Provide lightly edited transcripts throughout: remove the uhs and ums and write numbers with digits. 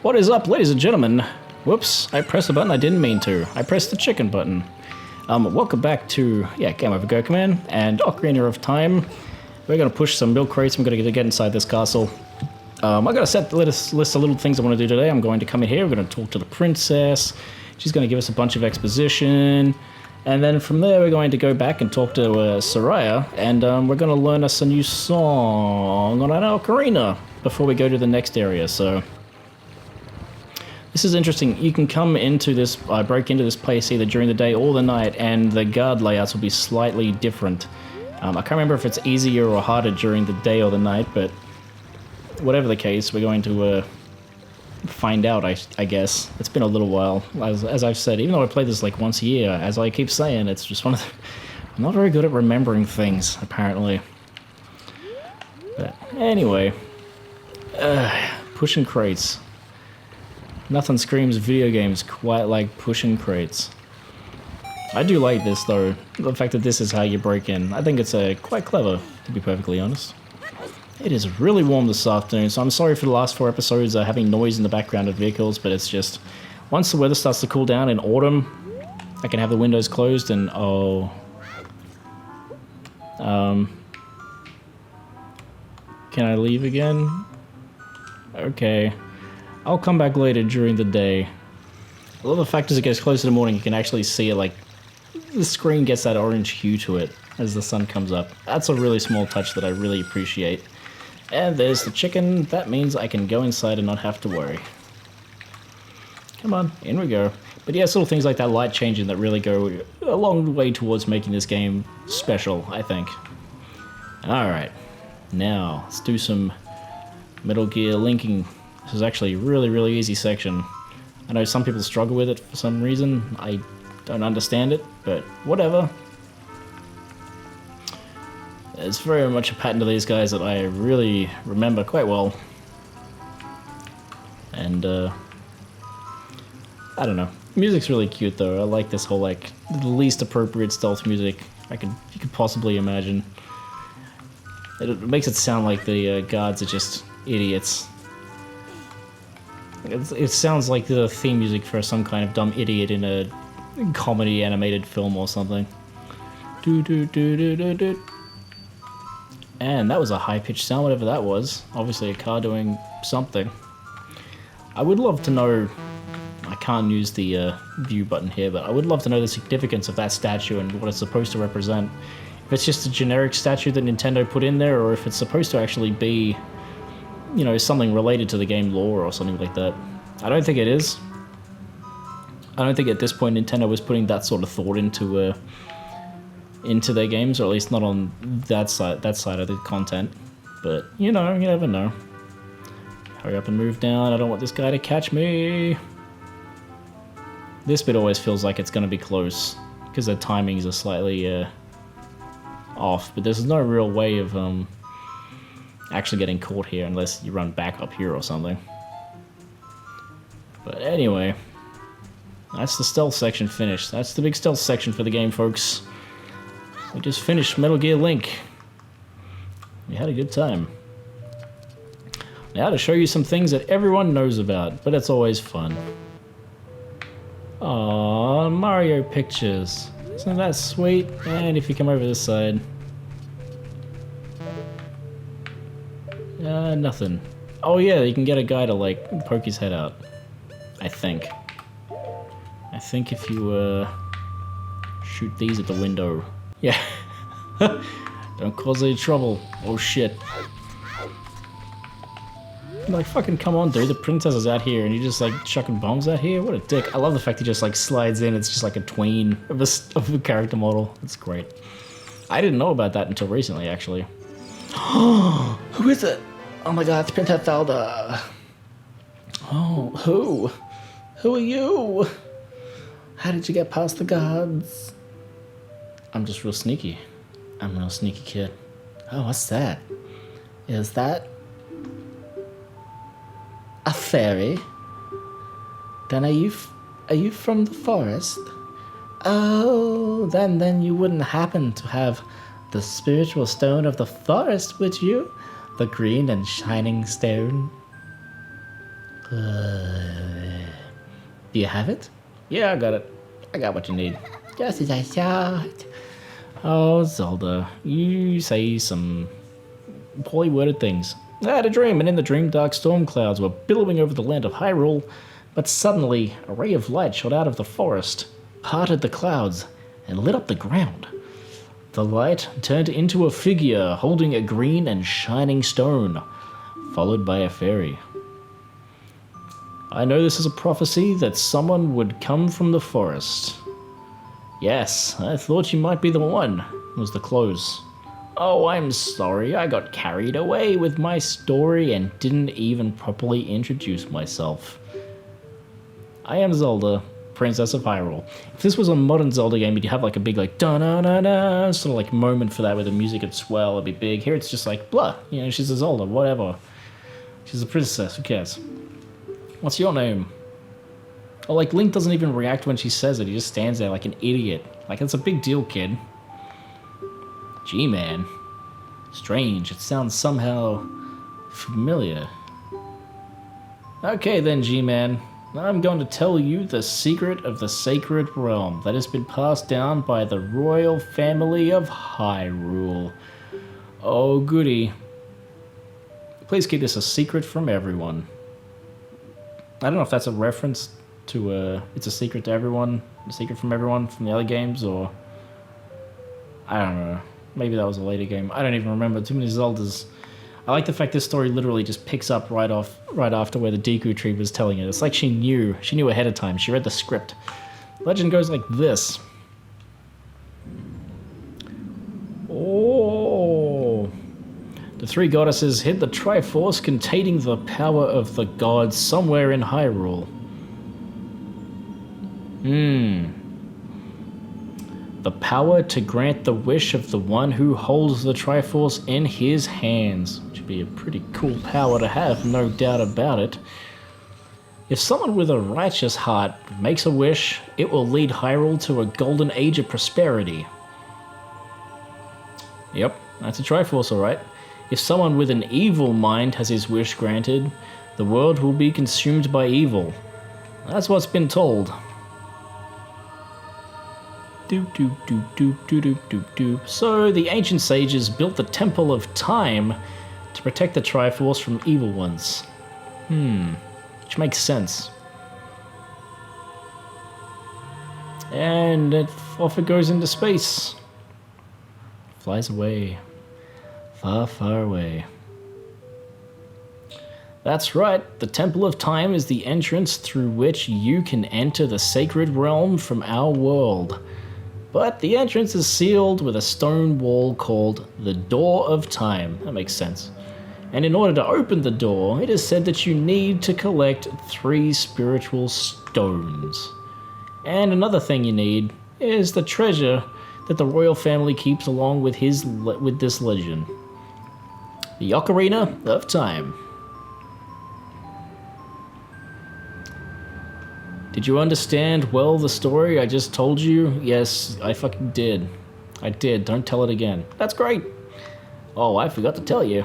What is up, ladies and gentlemen? Whoops, I pressed a button I didn't mean to. I pressed the chicken button. Welcome back to, Game Over Gerkinman and Ocarina of Time. We're going to push some milk crates. I'm going to get inside this castle. I got a set list of little things I want to do today. I'm going to come in here. We're going to talk to the princess. She's going to give us a bunch of exposition. And then from there, we're going to go back and talk to Soraya. And we're going to learn us a new song on an ocarina before we go to the next area. So this is interesting. You can come into this, break into this place either during the day or the night, and the guard layouts will be slightly different. I can't remember if it's easier or harder during the day or the night, but whatever the case, we're going to find out, I guess. It's been a little while, as I've said. Even though I play this like once a year, as I keep saying, it's just one of the... I'm not very good at remembering things, apparently. But anyway, pushing crates. Nothing screams video games quite like pushing crates. I do like this, though. The fact that this is how you break in. I think it's quite clever, to be perfectly honest. It is really warm this afternoon, so I'm sorry for the last 4 episodes having noise in the background of vehicles, but it's just... Once the weather starts to cool down in autumn, I can have the windows closed and... Can I leave again? Okay. I'll come back later during the day. Well, the fact is it gets closer to the morning, you can actually see it, like... The screen gets that orange hue to it as the sun comes up. That's a really small touch that I really appreciate. And there's the chicken. That means I can go inside and not have to worry. Come on, in we go. But yeah, little things like that light changing that really go a long way towards making this game special, I think. Alright, now let's do some Metal Gear linking. This is actually a really, really easy section. I know some people struggle with it for some reason. I don't understand it, but whatever. It's very much a pattern to these guys that I really remember quite well. And, I don't know. Music's really cute, though. I like this whole, like, the least appropriate stealth music you could possibly imagine. It makes it sound like the guards are just idiots. It sounds like the theme music for some kind of dumb idiot in a comedy animated film or something. Do-do-do-do-do-do. And that was a high-pitched sound, whatever that was. Obviously a car doing something. I would love to know... I can't use the view button here, but I would love to know the significance of that statue and what it's supposed to represent. If it's just a generic statue that Nintendo put in there, or if it's supposed to actually be, you know, something related to the game lore or something like that. I don't think it is. I don't think at this point Nintendo was putting that sort of thought into their games, or at least not on that side of the content. But, you know, you never know. Hurry up and move down. I don't want this guy to catch me. This bit always feels like it's going to be close, because the timings are slightly off. But there's no real way of actually getting caught here unless you run back up here or something. But anyway, that's the stealth section finished. That's the big stealth section for the game, folks. We just finished Metal Gear Link. We had a good time. Now to show you some things that everyone knows about, but it's always fun. Aww, Mario pictures. Isn't that sweet? And if you come over this side... nothing. Oh yeah, you can get a guy to, like, poke his head out. I think. I think if you, shoot these at the window... Yeah. Don't cause any trouble. Oh shit. Like, fucking come on, dude. The princess is out here and you're just, like, chucking bombs out here? What a dick. I love the fact he just, like, slides in. It's just like a tween of a character model. It's great. I didn't know about that until recently, actually. Who is it? Oh my god, it's Princess Zelda. Oh, who? Who are you? How did you get past the guards? I'm just real sneaky. I'm a real sneaky kid. Oh, what's that? Is that a fairy? Then are you from the forest? Oh, then you wouldn't happen to have the spiritual stone of the forest, would you? The green and shining stone. Do you have it? Yeah, I got it. I got what you need. Just as I thought. Oh, Zelda, you say some poorly worded things. I had a dream, and in the dream, dark storm clouds were billowing over the land of Hyrule, but suddenly a ray of light shot out of the forest, parted the clouds, and lit up the ground. The light turned into a figure holding a green and shining stone, followed by a fairy. I know this is a prophecy that someone would come from the forest. Yes, I thought you might be the one, was the close. Oh, I'm sorry, I got carried away with my story and didn't even properly introduce myself. I am Zelda, Princess of Hyrule. If this was a modern Zelda game, you'd have like a big like da-na-na-na sort of like moment for that where the music would swell, it'd be big. Here it's just like blah, you know, she's a Zelda, whatever. She's a princess, who cares? What's your name? Oh, like Link doesn't even react when she says it, he just stands there like an idiot. Like, it's a big deal, kid. G-Man. Strange, it sounds somehow familiar. Okay then, G-Man. I'm going to tell you the secret of the sacred realm that has been passed down by the royal family of Hyrule. Oh, goody. Please keep this a secret from everyone. I don't know if that's a reference to It's a Secret to Everyone, a secret from everyone from the other games, or I don't know. Maybe that was a later game. I don't even remember. Too many Zeldas. I like the fact this story literally just picks up right after where the Deku Tree was telling it. It's like she knew ahead of time. She read the script. Legend goes like this. Oh. The three goddesses hid the Triforce containing the power of the gods somewhere in Hyrule. The power to grant the wish of the one who holds the Triforce in his hands. Which would be a pretty cool power to have, no doubt about it. If someone with a righteous heart makes a wish, it will lead Hyrule to a golden age of prosperity. Yep, that's a Triforce, alright. If someone with an evil mind has his wish granted, the world will be consumed by evil. That's what's been told. So the ancient sages built the Temple of Time to protect the Triforce from evil ones. Which makes sense. And off it goes into space. Flies away. Far, far away. That's right, the Temple of Time is the entrance through which you can enter the sacred realm from our world. But the entrance is sealed with a stone wall called the Door of Time. That makes sense. And in order to open the door, it is said that you need to collect 3 spiritual stones. And another thing you need is the treasure that the royal family keeps along with this legend. The Ocarina of Time. Did you understand well the story I just told you? Yes, I fucking did. I did. Don't tell it again. That's great. Oh, I forgot to tell you.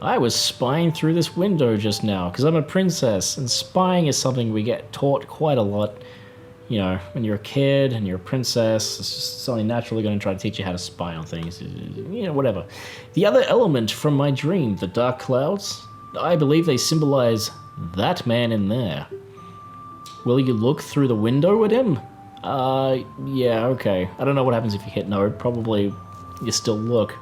I was spying through this window just now, because I'm a princess, and spying is something we get taught quite a lot. You know, when you're a kid and you're a princess, it's just something naturally going to try to teach you how to spy on things. You know, whatever. The other element from my dream, the dark clouds, I believe they symbolize that man in there. Will you look through the window at him? Yeah, okay. I don't know what happens if you hit no. Probably you still look.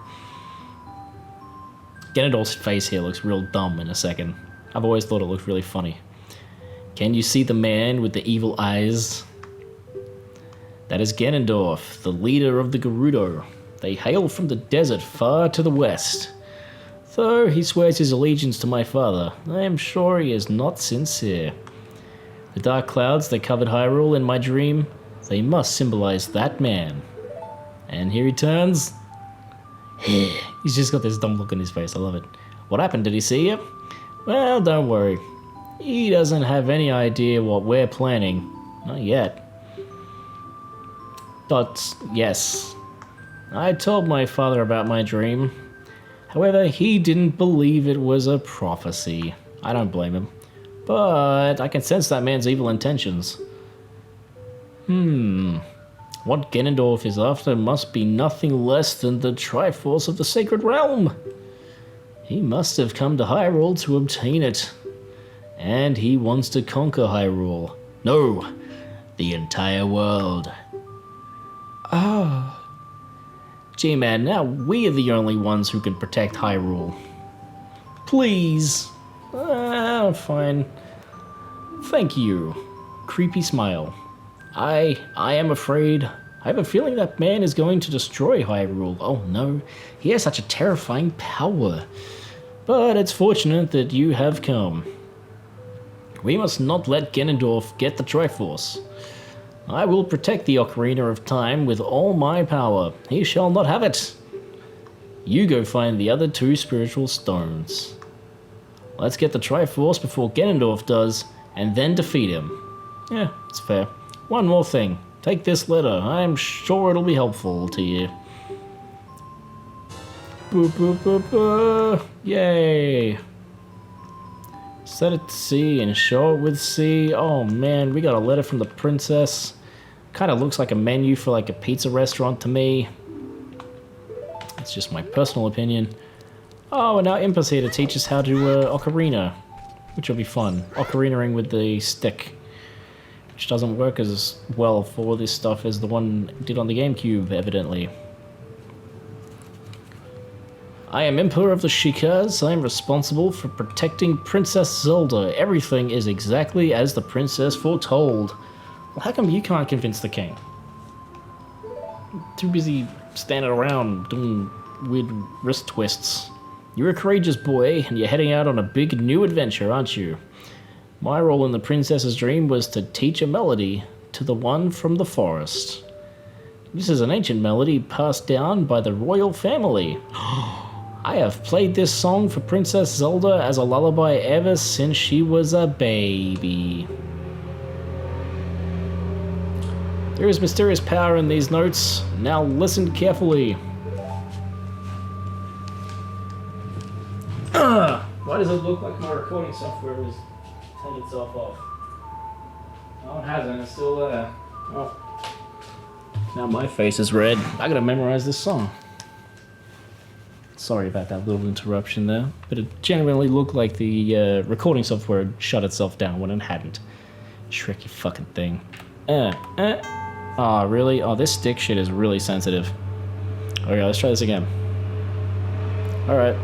Ganondorf's face here looks real dumb in a second. I've always thought it looked really funny. Can you see the man with the evil eyes? That is Ganondorf, the leader of the Gerudo. They hail from the desert far to the west. Though he swears his allegiance to my father, I am sure he is not sincere. The dark clouds that covered Hyrule in my dream, they must symbolize that man. And here he turns. He's just got this dumb look on his face, I love it. What happened, did he see you? Well, don't worry. He doesn't have any idea what we're planning. Not yet. But, yes. I told my father about my dream. However, he didn't believe it was a prophecy. I don't blame him. But I can sense that man's evil intentions. What Ganondorf is after must be nothing less than the Triforce of the Sacred Realm. He must have come to Hyrule to obtain it. And he wants to conquer Hyrule. No, the entire world. Gee man, now we are the only ones who can protect Hyrule. Please. Fine. Thank you. Creepy smile. I am afraid. I have a feeling that man is going to destroy Hyrule. Oh no, he has such a terrifying power. But it's fortunate that you have come. We must not let Ganondorf get the Triforce. I will protect the Ocarina of Time with all my power. He shall not have it. You go find the other 2 spiritual stones. Let's get the Triforce before Ganondorf does, and then defeat him. Yeah, it's fair. One more thing. Take this letter. I'm sure it'll be helpful to you. Boop, boop, boop, boop. Yay. Set it to C and show it with C. Oh man, we got a letter from the princess. Kind of looks like a menu for like a pizza restaurant to me. It's just my personal opinion. Oh, and now Impa's here to teach us how to ocarina, which will be fun. Ocarinaing with the stick, which doesn't work as well for this stuff as the one did on the GameCube, evidently. I am Emperor of the Shikas. I am responsible for protecting Princess Zelda. Everything is exactly as the princess foretold. Well, how come you can't convince the king? Too busy standing around doing weird wrist twists. You're a courageous boy, and you're heading out on a big new adventure, aren't you? My role in the princess's dream was to teach a melody to the one from the forest. This is an ancient melody passed down by the royal family. I have played this song for Princess Zelda as a lullaby ever since she was a baby. There is mysterious power in these notes. Now listen carefully. Why does it look like my recording software has turned itself off? Oh, it hasn't. It's still there. Oh. Now my face is red. I gotta memorize this song. Sorry about that little interruption there, but it genuinely looked like the recording software had shut itself down when it hadn't. Tricky fucking thing. Oh, really? Oh, this stick shit is really sensitive. Okay, let's try this again. Alright.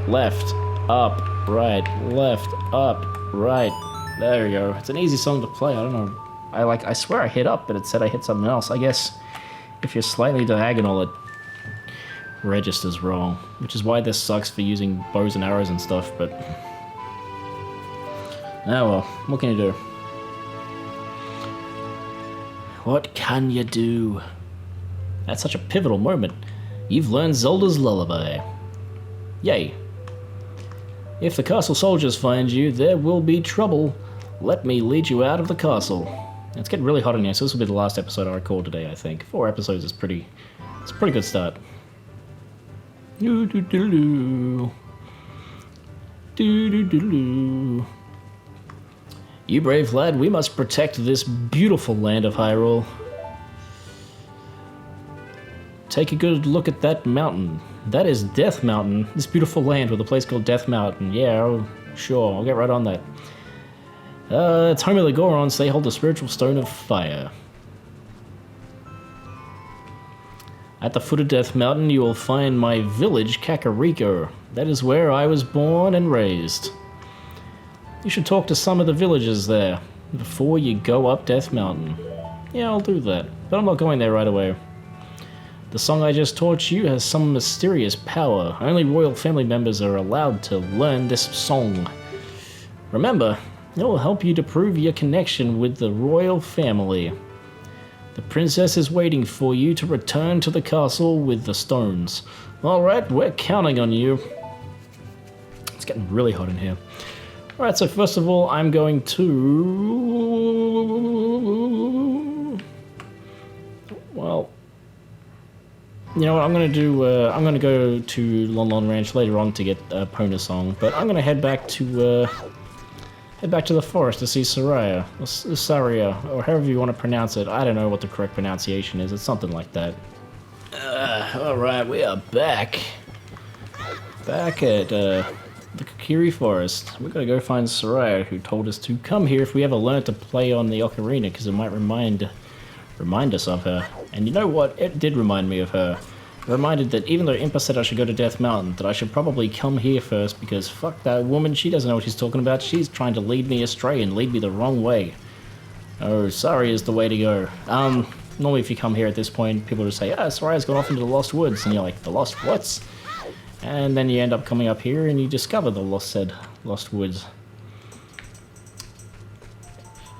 Left, up, right, left, up, right. There we go. It's an easy song to play. I don't know. I swear I hit up, but it said I hit something else. I guess if you're slightly diagonal, it registers wrong, which is why this sucks for using bows and arrows and stuff, but well, what can you do? What can you do? That's such a pivotal moment. You've learned Zelda's lullaby. Yay. If the castle soldiers find you, there will be trouble. Let me lead you out of the castle. It's getting really hot in here, so this will be the last episode I record today, I think. 4 episodes is it's a pretty good start. Do-do-do-do. Do-do-do-do. You brave lad, we must protect this beautiful land of Hyrule. Take a good look at that mountain. That is Death Mountain. This beautiful land with a place called Death Mountain. Yeah, oh, sure, I'll get right on that. It's home of the Gorons. They hold the spiritual stone of fire. At the foot of Death Mountain, you will find my village, Kakariko. That is where I was born and raised. You should talk to some of the villagers there before you go up Death Mountain. Yeah, I'll do that, but I'm not going there right away. The song I just taught you has some mysterious power. Only royal family members are allowed to learn this song. Remember, it will help you to prove your connection with the royal family. The princess is waiting for you to return to the castle with the stones. Alright, we're counting on you. It's getting really hot in here. Alright, so first of all, I'm going to... Well... You know what, I'm going to do... I'm going to go to Lon Lon Ranch later on to get Pona Song, but I'm going to head back to Head back to the forest to see Soraya, or Saria, or however you want to pronounce it. I don't know what the correct pronunciation is. It's something like that. Alright, we are back. Back at the Kokiri Forest. We're gonna go find Soraya, who told us to come here if we ever learn to play on the ocarina, because it might remind us of her. And you know what? It did remind me of her. It reminded that even though Impa said I should go to Death Mountain, that I should probably come here first, because fuck that woman, she doesn't know what she's talking about. She's trying to lead me astray and lead me the wrong way. Oh, sorry is the way to go. Normally if you come here at this point, people just say, Soraya's gone off into the Lost Woods, and you're like, the Lost Woods? And then you end up coming up here and you discover the Lost Woods.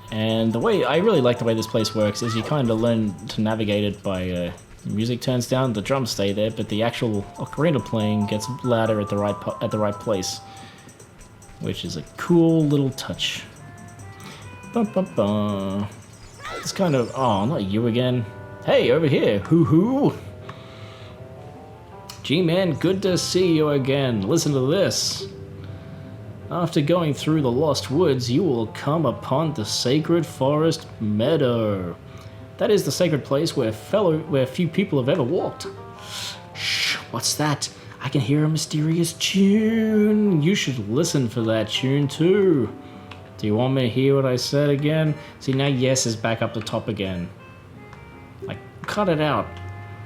And I really like the way this place works is you kind of learn to navigate it by, the music turns down, the drums stay there, but the actual ocarina playing gets louder at the right place. Which is a cool little touch. Bum, bum, bum. It's kind of, oh, not you again. Hey, over here, hoo-hoo. G-Man, good to see you again. Listen to this. After going through the Lost Woods, you will come upon the Sacred Forest Meadow. That is the sacred place where few people have ever walked. Shh, what's that? I can hear a mysterious tune. You should listen for that tune too. Do you want me to hear what I said again? See, now yes is back up the top again. Like, cut it out.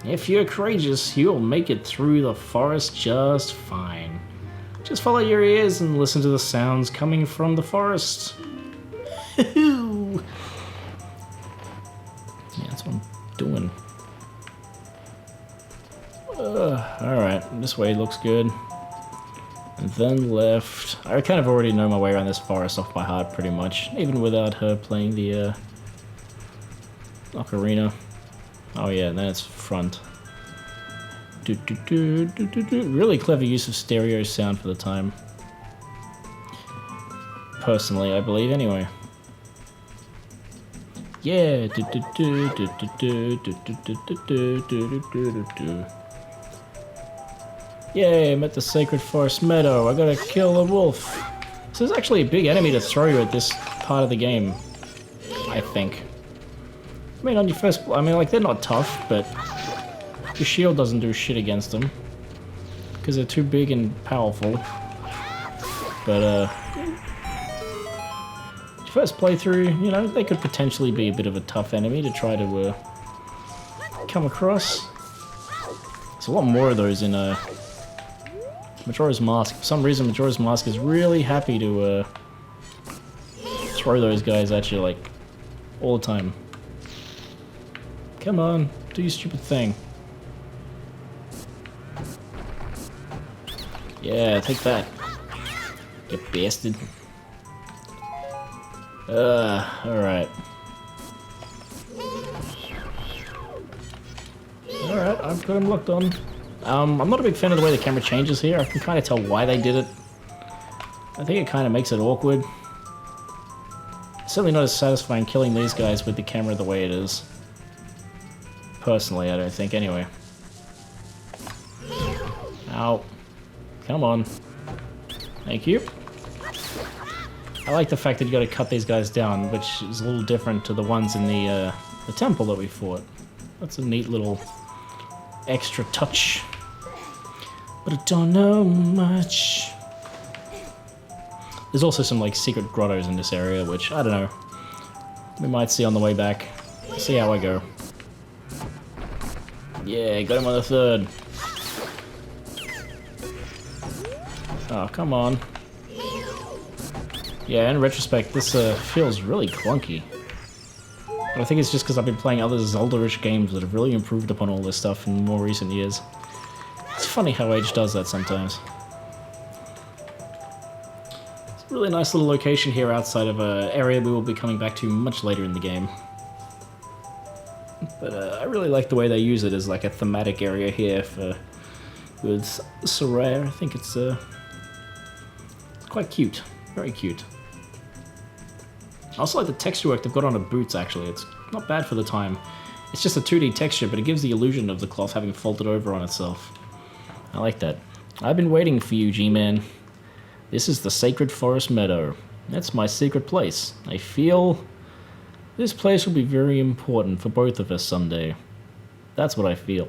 If you're courageous, you'll make it through the forest just fine. Just follow your ears and listen to the sounds coming from the forest. Yeah, that's what I'm doing. Alright, this way looks good. And then left. I kind of already know my way around this forest off by heart pretty much, even without her playing the ocarina. Oh yeah, then it's front. Really clever use of stereo sound for the time. Personally, I believe anyway. Yeah. Yay, I'm at the Sacred Forest Meadow. I gotta kill a wolf. So there's actually a big enemy to throw you at this part of the game, I think. I mean, on your first... I mean, like, they're not tough, but your shield doesn't do shit against them. Because they're too big and powerful. But, your first playthrough, you know, they could potentially be a bit of a tough enemy to try to, come across. There's a lot more of those in, Majora's Mask. For some reason, Majora's Mask is really happy to, throw those guys at you, like, all the time. Come on, do your stupid thing. Yeah, take that. You bastard. Alright. Alright, I've got him locked on. I'm not a big fan of the way the camera changes here. I can kind of tell why they did it. I think it kind of makes it awkward. It's certainly not as satisfying killing these guys with the camera the way it is. Personally, I don't think, anyway. Ow. Come on. Thank you. I like the fact that you gotta cut these guys down, which is a little different to the ones in the temple that we fought. That's a neat little extra touch. But I don't know much. There's also some, like, secret grottos in this area, which, I don't know. We might see on the way back. See how I go. Yeah, got him on the third. Oh, come on. Yeah, in retrospect, this feels really clunky. But I think it's just because I've been playing other Zelda-ish games that have really improved upon all this stuff in more recent years. It's funny how age does that sometimes. It's a really nice little location here outside of an area we will be coming back to much later in the game. But I really like the way they use it as like a thematic area here with Soraya. I think it's quite cute. Very cute. I also like the texture work they've got on the boots, actually. It's not bad for the time. It's just a 2D texture, but it gives the illusion of the cloth having folded over on itself. I like that. I've been waiting for you, G-Man. This is the Sacred Forest Meadow. That's my secret place. I feel this place will be very important for both of us someday. That's what I feel.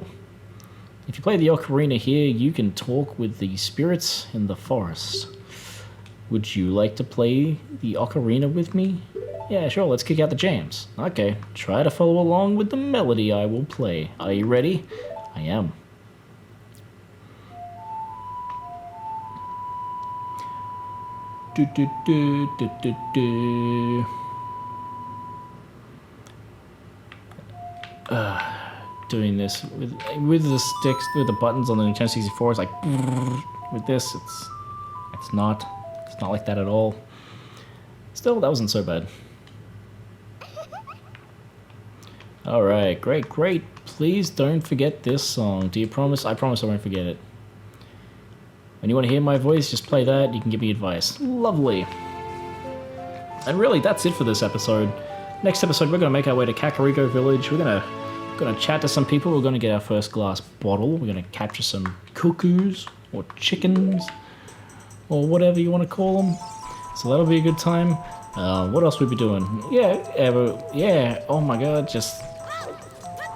If you play the ocarina here, you can talk with the spirits in the forest. Would you like to play the ocarina with me? Yeah, sure, let's kick out the jams. Okay, try to follow along with the melody I will play. Are you ready? I am. Do, do, do, do, do, do. Doing this with the sticks, with the buttons on the Nintendo 64, it's like with this, it's not like that at all. Still, that wasn't so bad. All right, great. Please don't forget this song. Do you promise? I promise I won't forget it. When you want to hear my voice, just play that. You can give me advice. Lovely. And really, that's it for this episode. Next episode, we're going to make our way to Kakariko Village. We're going to chat to some people. We're going to get our first glass bottle. We're going to capture some cuckoos or chickens or whatever you want to call them. So that'll be a good time. What else we'll be doing? Yeah. Oh my god, just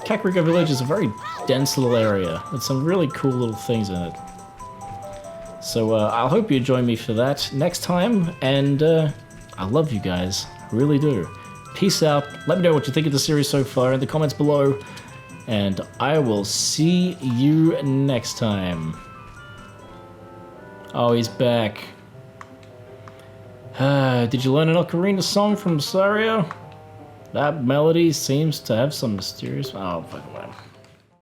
Kakariko Village is a very dense little area with some really cool little things in it. So I hope you join me for that next time, and I love you guys, I really do. Peace out, let me know what you think of the series so far in the comments below, and I will see you next time. Oh, he's back. Did you learn an ocarina song from Sario? That melody seems to have some mysterious... Oh, fucking wow.